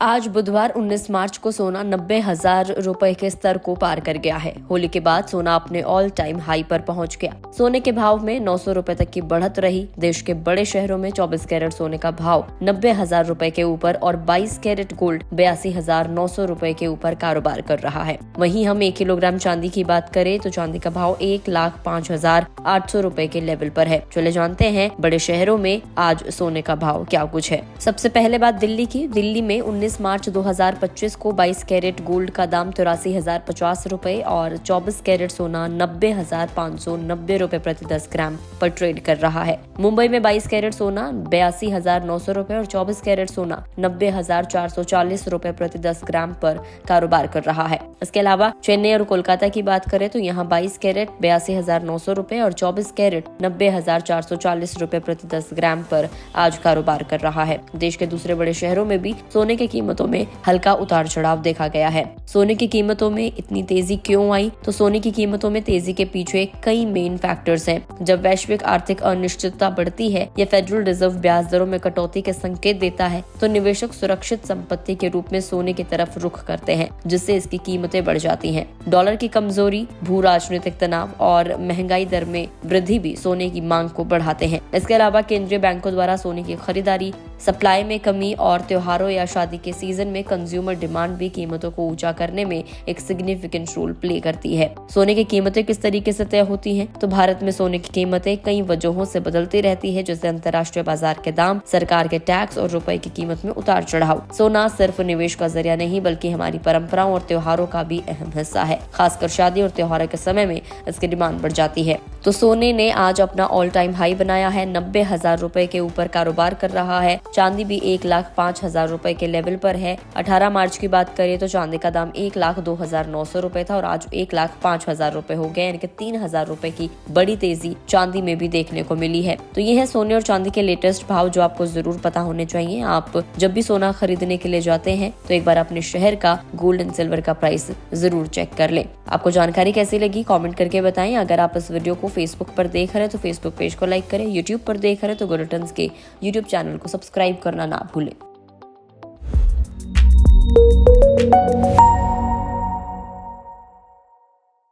आज बुधवार 19 मार्च को सोना 90,000 रुपए के स्तर को पार कर गया है। होली के बाद सोना अपने ऑल टाइम हाई पर पहुंच गया। सोने के भाव में 900 रुपए तक की बढ़त रही। देश के बड़े शहरों में 24 कैरेट सोने का भाव 90,000 रुपए के ऊपर और 22 कैरेट गोल्ड 82,900 रुपए के ऊपर कारोबार कर रहा है। वहीं हम 1 किलोग्राम चांदी की बात करें तो चांदी का भाव 1,05,800 रुपए के लेवल पर है। चले जानते हैं बड़े शहरों में आज सोने का भाव क्या कुछ है। सबसे पहले बात दिल्ली की। दिल्ली में 19 मार्च 2025 को 22 कैरेट गोल्ड का दाम 83,050 रुपए और 24 कैरेट सोना 90,590 रुपए प्रति 10 ग्राम पर ट्रेड कर रहा है। मुंबई में 22 कैरेट सोना 82,900 रुपए और 24 कैरेट सोना 90,440 रुपए प्रति 10 ग्राम पर कारोबार कर रहा है। इसके अलावा चेन्नई और कोलकाता की बात करें तो यहाँ 22 कैरेट 82,900 रुपए और 24 कैरेट 90,440 रुपए प्रति 10 ग्राम पर आज कारोबार कर रहा है। देश के दूसरे बड़े शहरों में भी सोने की कीमतों में हल्का उतार चढ़ाव देखा गया है। सोने की कीमतों में इतनी तेजी क्यों आई? तो सोने की कीमतों में तेजी के पीछे कई मेन फैक्टर्स हैं। जब वैश्विक आर्थिक अनिश्चितता बढ़ती है या फेडरल रिजर्व ब्याज दरों में कटौती के संकेत देता है तो निवेशक सुरक्षित संपत्ति के रूप में सोने की तरफ रुख करते हैं, जिससे इसकी कीमतें बढ़ जाती हैं। डॉलर की कमजोरी, भू राजनीतिक तनाव और महंगाई दर में वृद्धि भी सोने की मांग को बढ़ाते हैं। इसके अलावा केंद्रीय बैंकों द्वारा सोने की खरीदारी, सप्लाई में कमी और त्योहारों या शादी के सीजन में कंज्यूमर डिमांड भी कीमतों को ऊंचा करने में एक सिग्निफिकेंट रोल प्ले करती है। सोने की कीमतें किस तरीके से तय होती हैं? तो भारत में सोने की कीमतें कई वजहों से बदलती रहती है, जैसे अंतर्राष्ट्रीय बाजार के दाम, सरकार के टैक्स और रुपए की कीमत में उतार चढ़ाव। सोना सिर्फ निवेश का जरिया नहीं बल्कि हमारी परंपराओं और त्योहारों का भी अहम हिस्सा है। खासकर शादी और त्योहारों के समय में इसकी डिमांड बढ़ जाती है। तो सोने ने आज अपना ऑल टाइम हाई बनाया है। 90,000 रुपए के ऊपर कारोबार कर रहा है। चांदी भी 1,05,000 रुपए के लेवल पर है। 18 मार्च की बात करें तो चांदी का दाम 1,02,900 रुपए था और आज 1,05,000 रुपए हो गए, यानी कि 3,000 रुपए की बड़ी तेजी चांदी में भी देखने को मिली है। तो ये है सोने और चांदी के लेटेस्ट भाव जो आपको जरूर पता होने चाहिए। आप जब भी सोना खरीदने के लिए जाते हैं तो एक बार अपने शहर का गोल्ड एंड सिल्वर का प्राइस जरूर चेक कर लें। आपको जानकारी कैसी लगी कमेंट करके बताएं। अगर आप इस वीडियो को फेसबुक पर देख रहे हैं तो फेसबुक पेज को लाइक करें। यूट्यूब पर देख रहे हैं तो गोल्ड रिटर्न्स के यूट्यूब चैनल को सब्सक्राइब करना ना भूलें।